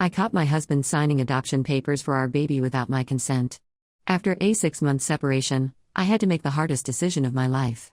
I caught my husband signing adoption papers for our baby without my consent. After a 6-month separation, I had to make the hardest decision of my life.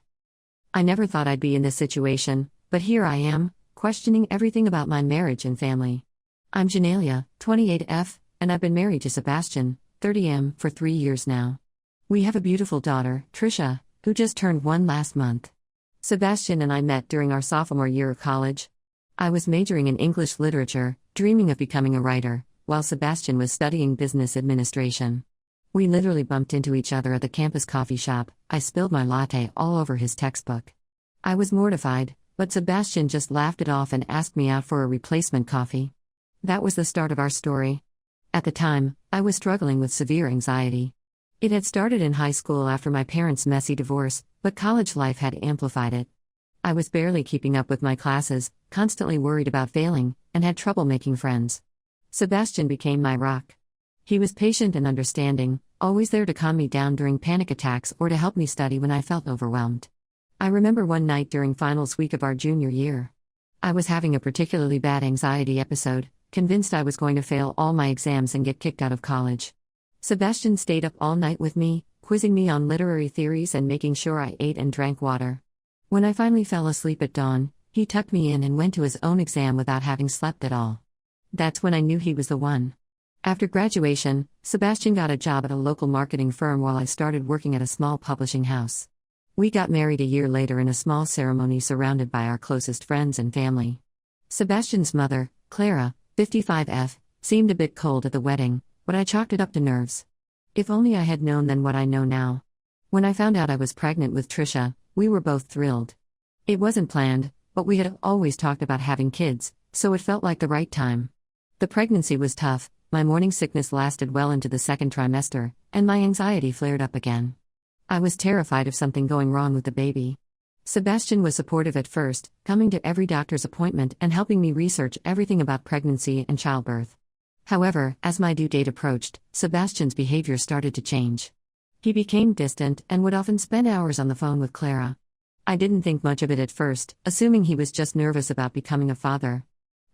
I never thought I'd be in this situation, but here I am, questioning everything about my marriage and family. I'm Genelia, 28F, and I've been married to Sebastian, 30M, for 3 years now. We have a beautiful daughter, Trisha, who just turned 1 last month. Sebastian and I met during our sophomore year of college. I was majoring in English literature, dreaming of becoming a writer, while Sebastian was studying business administration. We literally bumped into each other at the campus coffee shop. I spilled my latte all over his textbook. I was mortified, but Sebastian just laughed it off and asked me out for a replacement coffee. That was the start of our story. At the time, I was struggling with severe anxiety. It had started in high school after my parents' messy divorce, but college life had amplified it. I was barely keeping up with my classes, constantly worried about failing, and had trouble making friends. Sebastian became my rock. He was patient and understanding, always there to calm me down during panic attacks or to help me study when I felt overwhelmed. I remember one night during finals week of our junior year. I was having a particularly bad anxiety episode, convinced I was going to fail all my exams and get kicked out of college. Sebastian stayed up all night with me, quizzing me on literary theories and making sure I ate and drank water. When I finally fell asleep at dawn, he tucked me in and went to his own exam without having slept at all. That's when I knew he was the one. After graduation, Sebastian got a job at a local marketing firm while I started working at a small publishing house. We got married a year later in a small ceremony surrounded by our closest friends and family. Sebastian's mother, Clara, 55F, seemed a bit cold at the wedding, but I chalked it up to nerves. If only I had known then what I know now. When I found out I was pregnant with Trisha, we were both thrilled. It wasn't planned, but we had always talked about having kids, so it felt like the right time. The pregnancy was tough, my morning sickness lasted well into the second trimester, and my anxiety flared up again. I was terrified of something going wrong with the baby. Sebastian was supportive at first, coming to every doctor's appointment and helping me research everything about pregnancy and childbirth. However, as my due date approached, Sebastian's behavior started to change. He became distant and would often spend hours on the phone with Clara. I didn't think much of it at first, assuming he was just nervous about becoming a father.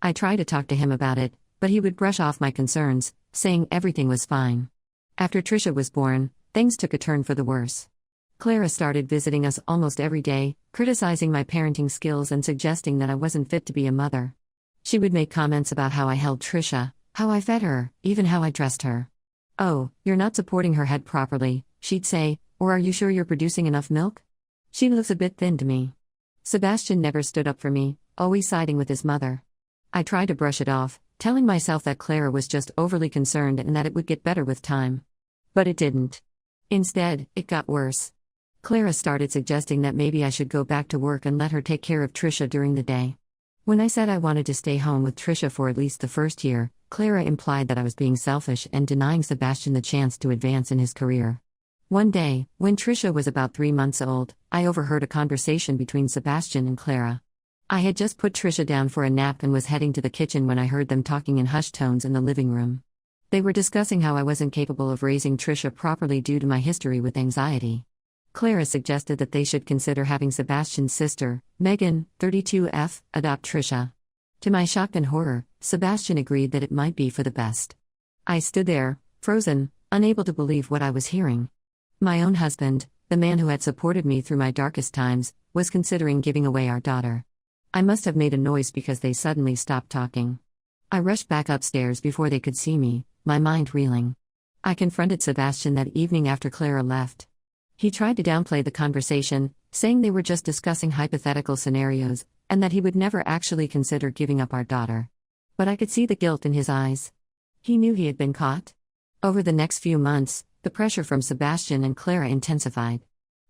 I tried to talk to him about it, but he would brush off my concerns, saying everything was fine. After Trisha was born, things took a turn for the worse. Clara started visiting us almost every day, criticizing my parenting skills and suggesting that I wasn't fit to be a mother. She would make comments about how I held Trisha, how I fed her, even how I dressed her. "Oh, you're not supporting her head properly," she'd say, "or are you sure you're producing enough milk? She looks a bit thin to me." Sebastian never stood up for me, always siding with his mother. I tried to brush it off, telling myself that Clara was just overly concerned and that it would get better with time. But it didn't. Instead, it got worse. Clara started suggesting that maybe I should go back to work and let her take care of Trisha during the day. When I said I wanted to stay home with Trisha for at least the first year, Clara implied that I was being selfish and denying Sebastian the chance to advance in his career. One day, when Trisha was about 3 months old, I overheard a conversation between Sebastian and Clara. I had just put Trisha down for a nap and was heading to the kitchen when I heard them talking in hushed tones in the living room. They were discussing how I wasn't capable of raising Trisha properly due to my history with anxiety. Clara suggested that they should consider having Sebastian's sister, Megan, 32F, adopt Trisha. To my shock and horror, Sebastian agreed that it might be for the best. I stood there, frozen, unable to believe what I was hearing. My own husband, the man who had supported me through my darkest times, was considering giving away our daughter. I must have made a noise because they suddenly stopped talking. I rushed back upstairs before they could see me, my mind reeling. I confronted Sebastian that evening after Clara left. He tried to downplay the conversation, saying they were just discussing hypothetical scenarios, and that he would never actually consider giving up our daughter. But I could see the guilt in his eyes. He knew he had been caught. Over the next few months, the pressure from Sebastian and Clara intensified.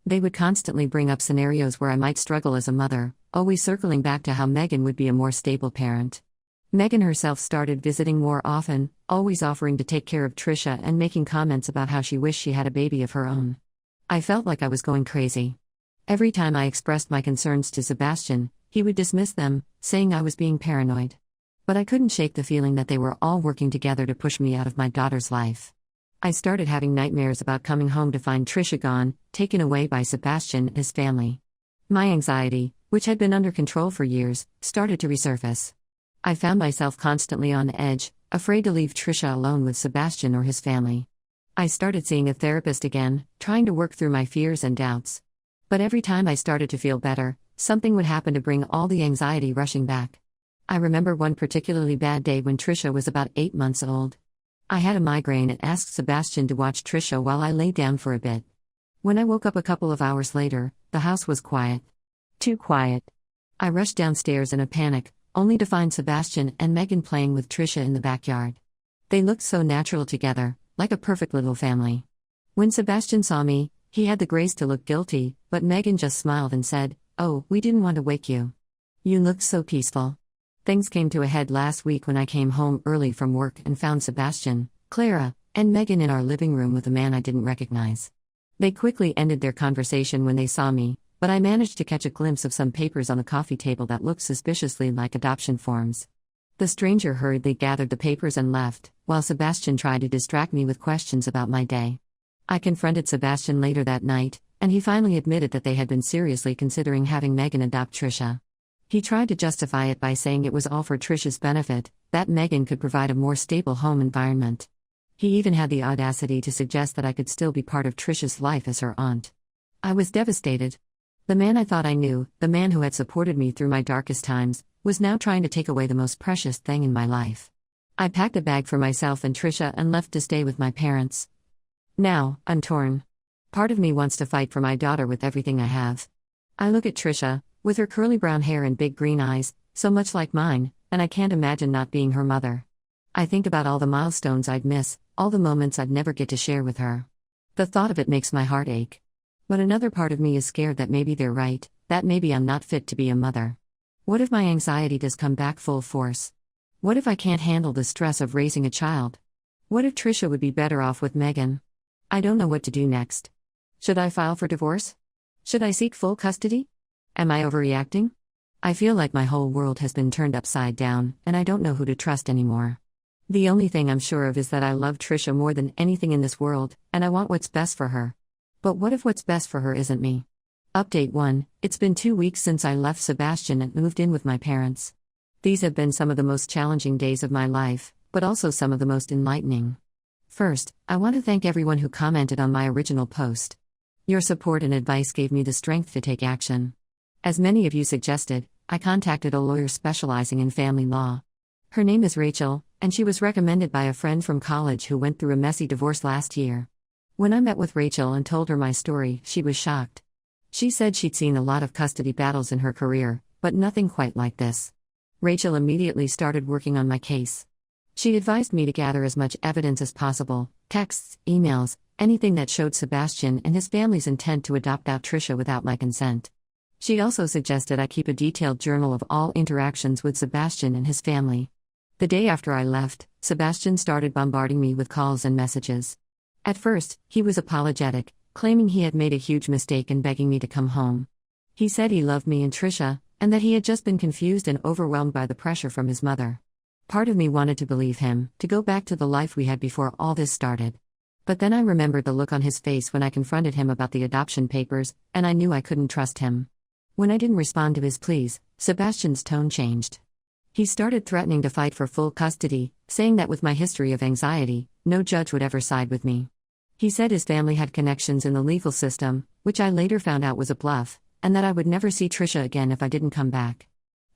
They would constantly bring up scenarios where I might struggle as a mother, always circling back to how Megan would be a more stable parent. Megan herself started visiting more often, always offering to take care of Trisha and making comments about how she wished she had a baby of her own. I felt like I was going crazy. Every time I expressed my concerns to Sebastian, he would dismiss them, saying I was being paranoid. But I couldn't shake the feeling that they were all working together to push me out of my daughter's life. I started having nightmares about coming home to find Trisha gone, taken away by Sebastian and his family. My anxiety, which had been under control for years, started to resurface. I found myself constantly on edge, afraid to leave Trisha alone with Sebastian or his family. I started seeing a therapist again, trying to work through my fears and doubts. But every time I started to feel better, something would happen to bring all the anxiety rushing back. I remember one particularly bad day when Trisha was about 8 months old. I had a migraine and asked Sebastian to watch Trisha while I lay down for a bit. When I woke up a couple of hours later, the house was quiet. Too quiet. I rushed downstairs in a panic, only to find Sebastian and Megan playing with Trisha in the backyard. They looked so natural together, like a perfect little family. When Sebastian saw me, he had the grace to look guilty, but Megan just smiled and said, "Oh, we didn't want to wake you. You looked so peaceful." Things came to a head last week when I came home early from work and found Sebastian, Clara, and Megan in our living room with a man I didn't recognize. They quickly ended their conversation when they saw me, but I managed to catch a glimpse of some papers on the coffee table that looked suspiciously like adoption forms. The stranger hurriedly gathered the papers and left, while Sebastian tried to distract me with questions about my day. I confronted Sebastian later that night, and he finally admitted that they had been seriously considering having Megan adopt Trisha. He tried to justify it by saying it was all for Trisha's benefit, that Megan could provide a more stable home environment. He even had the audacity to suggest that I could still be part of Trisha's life as her aunt. I was devastated. The man I thought I knew, the man who had supported me through my darkest times, was now trying to take away the most precious thing in my life. I packed a bag for myself and Trisha and left to stay with my parents. Now, I'm torn. Part of me wants to fight for my daughter with everything I have. I look at Trisha, with her curly brown hair and big green eyes, so much like mine, and I can't imagine not being her mother. I think about all the milestones I'd miss, all the moments I'd never get to share with her. The thought of it makes my heart ache. But another part of me is scared that maybe they're right, that maybe I'm not fit to be a mother. What if my anxiety does come back full force? What if I can't handle the stress of raising a child? What if Trisha would be better off with Megan? I don't know what to do next. Should I file for divorce? Should I seek full custody? Am I overreacting? I feel like my whole world has been turned upside down, and I don't know who to trust anymore. The only thing I'm sure of is that I love Trisha more than anything in this world, and I want what's best for her. But what if what's best for her isn't me? Update 1: It's been 2 weeks since I left Sebastian and moved in with my parents. These have been some of the most challenging days of my life, but also some of the most enlightening. First, I want to thank everyone who commented on my original post. Your support and advice gave me the strength to take action. As many of you suggested, I contacted a lawyer specializing in family law. Her name is Rachel, and she was recommended by a friend from college who went through a messy divorce last year. When I met with Rachel and told her my story, she was shocked. She said she'd seen a lot of custody battles in her career, but nothing quite like this. Rachel immediately started working on my case. She advised me to gather as much evidence as possible: texts, emails, anything that showed Sebastian and his family's intent to adopt out Trisha without my consent. She also suggested I keep a detailed journal of all interactions with Sebastian and his family. The day after I left, Sebastian started bombarding me with calls and messages. At first, he was apologetic, claiming he had made a huge mistake and begging me to come home. He said he loved me and Trisha, and that he had just been confused and overwhelmed by the pressure from his mother. Part of me wanted to believe him, to go back to the life we had before all this started. But then I remembered the look on his face when I confronted him about the adoption papers, and I knew I couldn't trust him. When I didn't respond to his pleas, Sebastian's tone changed. He started threatening to fight for full custody, saying that with my history of anxiety, no judge would ever side with me. He said his family had connections in the legal system, which I later found out was a bluff, and that I would never see Trisha again if I didn't come back.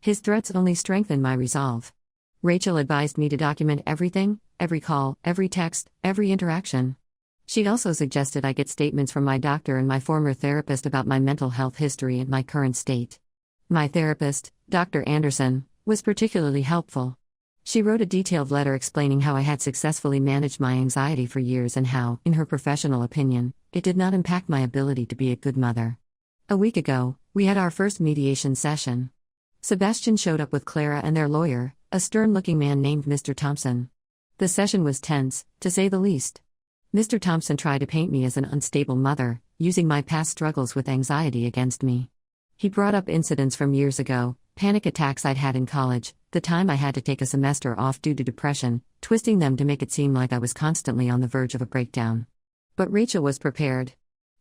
His threats only strengthened my resolve. Rachel advised me to document everything, every call, every text, every interaction. She also suggested I get statements from my doctor and my former therapist about my mental health history and my current state. My therapist, Dr. Anderson, was particularly helpful. She wrote a detailed letter explaining how I had successfully managed my anxiety for years and how, in her professional opinion, it did not impact my ability to be a good mother. A week ago, we had our first mediation session. Sebastian showed up with Clara and their lawyer, a stern-looking man named Mr. Thompson. The session was tense, to say the least. Mr. Thompson tried to paint me as an unstable mother, using my past struggles with anxiety against me. He brought up incidents from years ago, panic attacks I'd had in college, the time I had to take a semester off due to depression, twisting them to make it seem like I was constantly on the verge of a breakdown. But Rachel was prepared.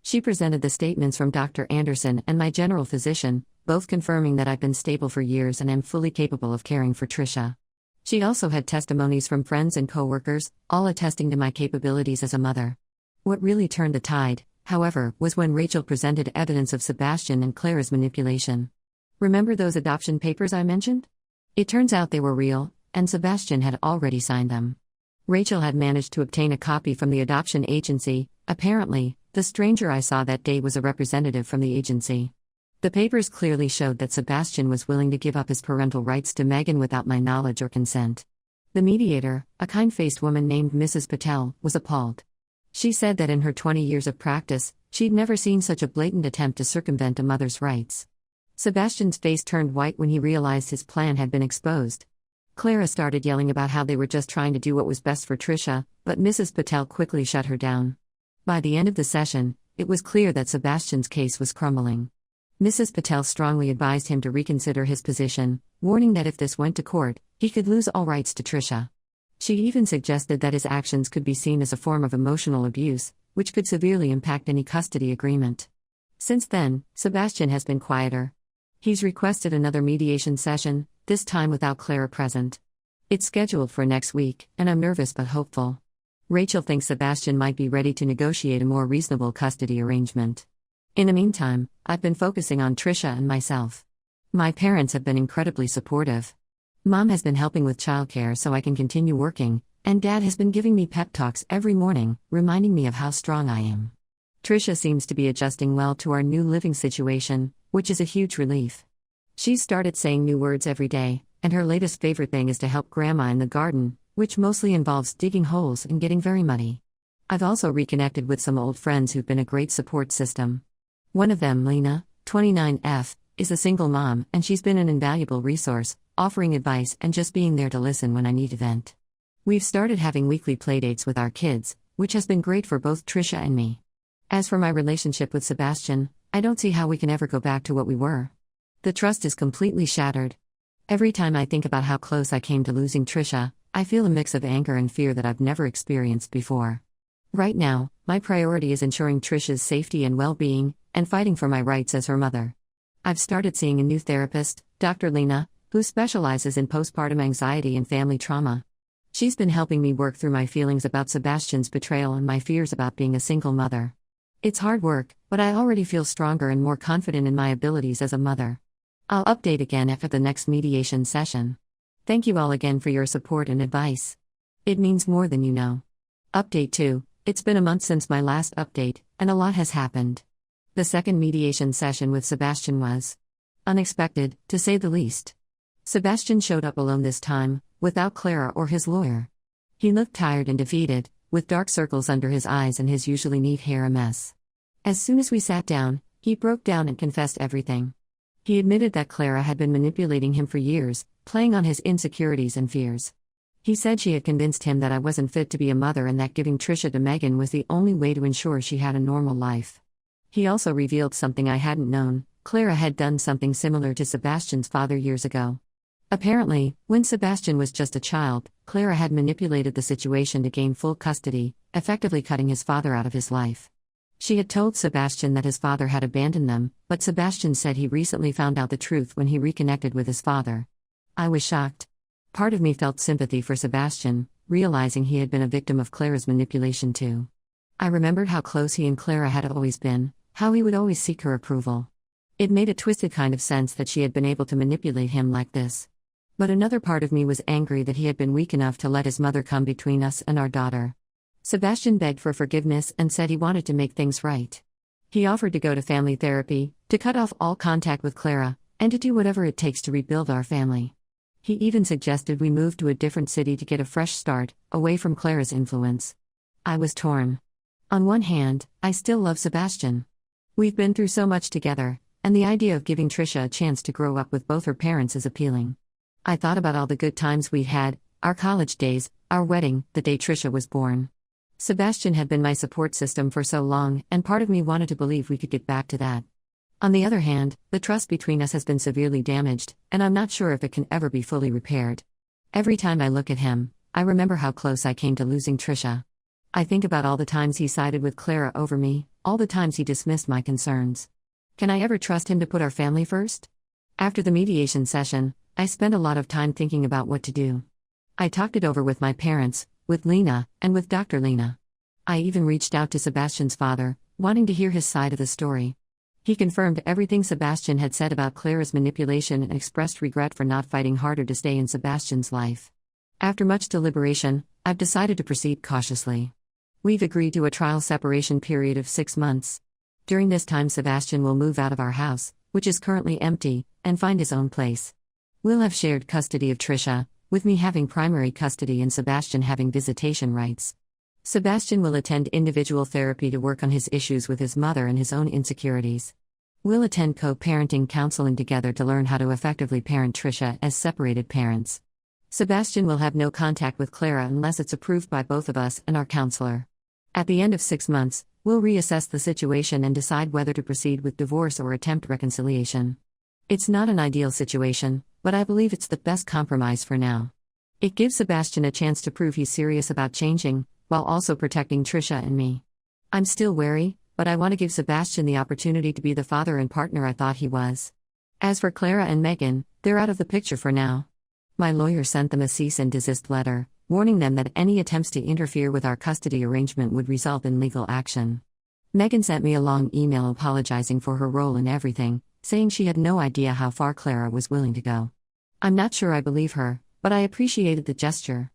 She presented the statements from Dr. Anderson and my general physician, both confirming that I've been stable for years and am fully capable of caring for Trisha. She also had testimonies from friends and coworkers, all attesting to my capabilities as a mother. What really turned the tide, however, was when Rachel presented evidence of Sebastian and Clara's manipulation. Remember those adoption papers I mentioned? It turns out they were real, and Sebastian had already signed them. Rachel had managed to obtain a copy from the adoption agency. Apparently, the stranger I saw that day was a representative from the agency. The papers clearly showed that Sebastian was willing to give up his parental rights to Megan without my knowledge or consent. The mediator, a kind-faced woman named Mrs. Patel, was appalled. She said that in her 20 years of practice, she'd never seen such a blatant attempt to circumvent a mother's rights. Sebastian's face turned white when he realized his plan had been exposed. Clara started yelling about how they were just trying to do what was best for Trisha, but Mrs. Patel quickly shut her down. By the end of the session, it was clear that Sebastian's case was crumbling. Mrs. Patel strongly advised him to reconsider his position, warning that if this went to court, he could lose all rights to Trisha. She even suggested that his actions could be seen as a form of emotional abuse, which could severely impact any custody agreement. Since then, Sebastian has been quieter. He's requested another mediation session, this time without Clara present. It's scheduled for next week, and I'm nervous but hopeful. Rachel thinks Sebastian might be ready to negotiate a more reasonable custody arrangement. In the meantime, I've been focusing on Trisha and myself. My parents have been incredibly supportive. Mom has been helping with childcare so I can continue working, and Dad has been giving me pep talks every morning, reminding me of how strong I am. Trisha seems to be adjusting well to our new living situation, which is a huge relief. She's started saying new words every day, and her latest favorite thing is to help Grandma in the garden, which mostly involves digging holes and getting very muddy. I've also reconnected with some old friends who've been a great support system. One of them, Lena, 29F, is a single mom, and she's been an invaluable resource, offering advice and just being there to listen when I need to vent. We've started having weekly playdates with our kids, which has been great for both Trisha and me. As for my relationship with Sebastian, I don't see how we can ever go back to what we were. The trust is completely shattered. Every time I think about how close I came to losing Trisha, I feel a mix of anger and fear that I've never experienced before. Right now, my priority is ensuring Trisha's safety and well-being, and fighting for my rights as her mother. I've started seeing a new therapist, Dr. Lena, who specializes in postpartum anxiety and family trauma. She's been helping me work through my feelings about Sebastian's betrayal and my fears about being a single mother. It's hard work, but I already feel stronger and more confident in my abilities as a mother. I'll update again after the next mediation session. Thank you all again for your support and advice. It means more than you know. Update 2. It's been a month since my last update, and a lot has happened. The second mediation session with Sebastian was unexpected, to say the least. Sebastian showed up alone this time, without Clara or his lawyer. He looked tired and defeated, with dark circles under his eyes and his usually neat hair a mess. As soon as we sat down, he broke down and confessed everything. He admitted that Clara had been manipulating him for years, playing on his insecurities and fears. He said she had convinced him that I wasn't fit to be a mother and that giving Trisha to Megan was the only way to ensure she had a normal life. He also revealed something I hadn't known: Clara had done something similar to Sebastian's father years ago. Apparently, when Sebastian was just a child, Clara had manipulated the situation to gain full custody, effectively cutting his father out of his life. She had told Sebastian that his father had abandoned them, but Sebastian said he recently found out the truth when he reconnected with his father. I was shocked. Part of me felt sympathy for Sebastian, realizing he had been a victim of Clara's manipulation too. I remembered how close he and Clara had always been, how he would always seek her approval. It made a twisted kind of sense that she had been able to manipulate him like this. But another part of me was angry that he had been weak enough to let his mother come between us and our daughter. Sebastian begged for forgiveness and said he wanted to make things right. He offered to go to family therapy, to cut off all contact with Clara, and to do whatever it takes to rebuild our family. He even suggested we move to a different city to get a fresh start, away from Clara's influence. I was torn. On one hand, I still love Sebastian. We've been through so much together, and the idea of giving Trisha a chance to grow up with both her parents is appealing. I thought about all the good times we'd had, our college days, our wedding, the day Trisha was born. Sebastian had been my support system for so long, and part of me wanted to believe we could get back to that. On the other hand, the trust between us has been severely damaged, and I'm not sure if it can ever be fully repaired. Every time I look at him, I remember how close I came to losing Trisha. I think about all the times he sided with Clara over me, all the times he dismissed my concerns. Can I ever trust him to put our family first? After the mediation session, I spent a lot of time thinking about what to do. I talked it over with my parents, with Lena, and with Dr. Lena. I even reached out to Sebastian's father, wanting to hear his side of the story. He confirmed everything Sebastian had said about Clara's manipulation and expressed regret for not fighting harder to stay in Sebastian's life. After much deliberation, I've decided to proceed cautiously. We've agreed to a trial separation period of 6 months. During this time, Sebastian will move out of our house, which is currently empty, and find his own place. We'll have shared custody of Trisha, with me having primary custody and Sebastian having visitation rights. Sebastian will attend individual therapy to work on his issues with his mother and his own insecurities. We'll attend co-parenting counseling together to learn how to effectively parent Trisha as separated parents. Sebastian will have no contact with Clara unless it's approved by both of us and our counselor. At the end of 6 months, we'll reassess the situation and decide whether to proceed with divorce or attempt reconciliation. It's not an ideal situation, but I believe it's the best compromise for now. It gives Sebastian a chance to prove he's serious about changing, while also protecting Trisha and me. I'm still wary, but I want to give Sebastian the opportunity to be the father and partner I thought he was. As for Clara and Megan, they're out of the picture for now. My lawyer sent them a cease and desist letter, warning them that any attempts to interfere with our custody arrangement would result in legal action. Megan sent me a long email apologizing for her role in everything, saying she had no idea how far Clara was willing to go. I'm not sure I believe her, but I appreciated the gesture.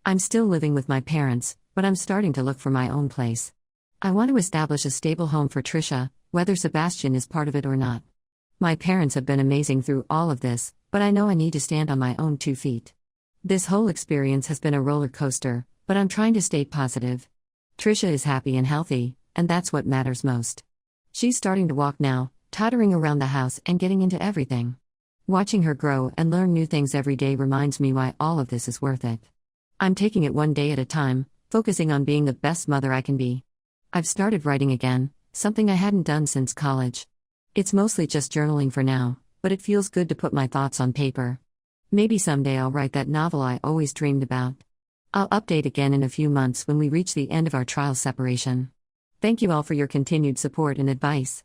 I'm still living with my parents, but I'm starting to look for my own place. I want to establish a stable home for Trisha, whether Sebastian is part of it or not. My parents have been amazing through all of this, but I know I need to stand on my own 2 feet. This whole experience has been a roller coaster, but I'm trying to stay positive. Trisha is happy and healthy, and that's what matters most. She's starting to walk now, tottering around the house and getting into everything. Watching her grow and learn new things every day reminds me why all of this is worth it. I'm taking it one day at a time, focusing on being the best mother I can be. I've started writing again, something I hadn't done since college. It's mostly just journaling for now, but it feels good to put my thoughts on paper. Maybe someday I'll write that novel I always dreamed about. I'll update again in a few months when we reach the end of our trial separation. Thank you all for your continued support and advice.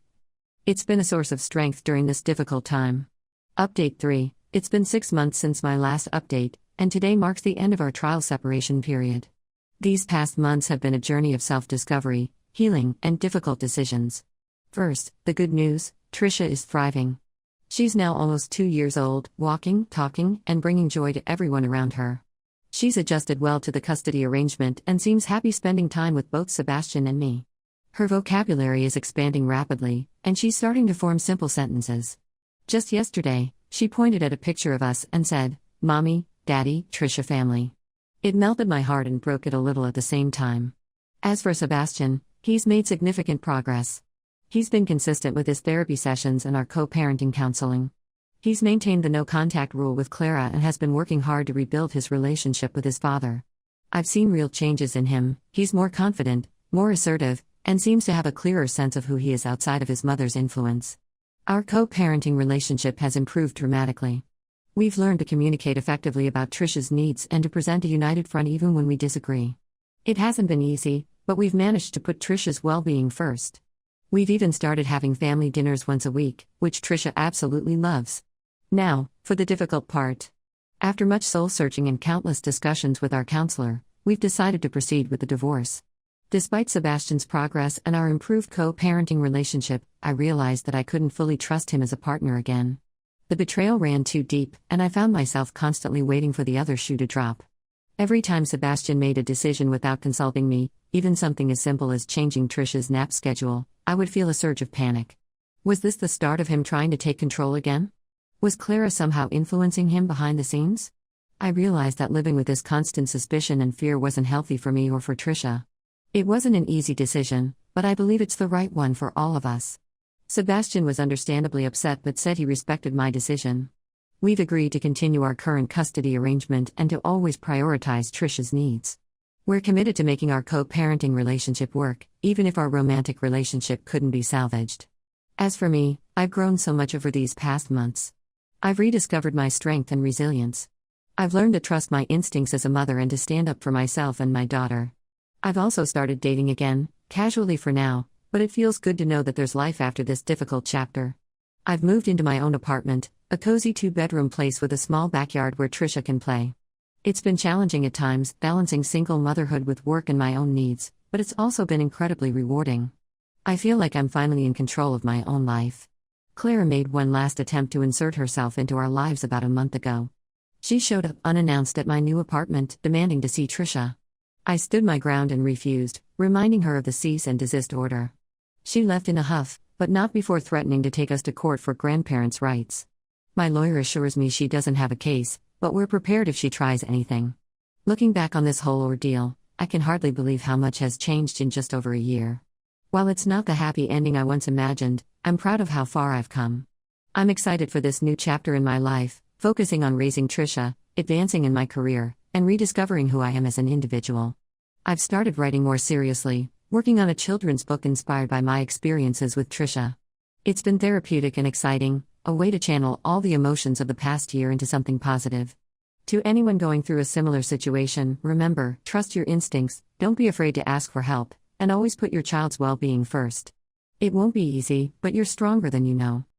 It's been a source of strength during this difficult time. Update 3. It's been 6 months since my last update, and today marks the end of our trial separation period. These past months have been a journey of self-discovery, healing, and difficult decisions. First, the good news: Trisha is thriving. She's now almost 2 years old, walking, talking, and bringing joy to everyone around her. She's adjusted well to the custody arrangement and seems happy spending time with both Sebastian and me. Her vocabulary is expanding rapidly, and she's starting to form simple sentences. Just yesterday, she pointed at a picture of us and said, "Mommy, Daddy, Trisha family." It melted my heart and broke it a little at the same time. As for Sebastian, he's made significant progress. He's been consistent with his therapy sessions and our co-parenting counseling. He's maintained the no-contact rule with Clara and has been working hard to rebuild his relationship with his father. I've seen real changes in him. He's more confident, more assertive, and seems to have a clearer sense of who he is outside of his mother's influence. Our co-parenting relationship has improved dramatically. We've learned to communicate effectively about Trisha's needs and to present a united front even when we disagree. It hasn't been easy, but we've managed to put Trisha's well-being first. We've even started having family dinners once a week, which Trisha absolutely loves. Now, for the difficult part. After much soul-searching and countless discussions with our counselor, we've decided to proceed with the divorce. Despite Sebastian's progress and our improved co-parenting relationship, I realized that I couldn't fully trust him as a partner again. The betrayal ran too deep, and I found myself constantly waiting for the other shoe to drop. Every time Sebastian made a decision without consulting me, even something as simple as changing Trisha's nap schedule, I would feel a surge of panic. Was this the start of him trying to take control again? Was Clara somehow influencing him behind the scenes? I realized that living with this constant suspicion and fear wasn't healthy for me or for Trisha. It wasn't an easy decision, but I believe it's the right one for all of us. Sebastian was understandably upset but said he respected my decision. We've agreed to continue our current custody arrangement and to always prioritize Trisha's needs. We're committed to making our co-parenting relationship work, even if our romantic relationship couldn't be salvaged. As for me, I've grown so much over these past months. I've rediscovered my strength and resilience. I've learned to trust my instincts as a mother and to stand up for myself and my daughter. I've also started dating again, casually for now, but it feels good to know that there's life after this difficult chapter. I've moved into my own apartment, a cozy 2-bedroom place with a small backyard where Trisha can play. It's been challenging at times, balancing single motherhood with work and my own needs, but it's also been incredibly rewarding. I feel like I'm finally in control of my own life. Clara made one last attempt to insert herself into our lives about a month ago. She showed up unannounced at my new apartment, demanding to see Trisha. I stood my ground and refused, reminding her of the cease and desist order. She left in a huff, but not before threatening to take us to court for grandparents' rights. My lawyer assures me she doesn't have a case, but we're prepared if she tries anything. Looking back on this whole ordeal, I can hardly believe how much has changed in just over a year. While it's not the happy ending I once imagined, I'm proud of how far I've come. I'm excited for this new chapter in my life, focusing on raising Trisha, advancing in my career, and rediscovering who I am as an individual. I've started writing more seriously, working on a children's book inspired by my experiences with Trisha. It's been therapeutic and exciting, a way to channel all the emotions of the past year into something positive. To anyone going through a similar situation, remember, trust your instincts, don't be afraid to ask for help, and always put your child's well-being first. It won't be easy, but you're stronger than you know.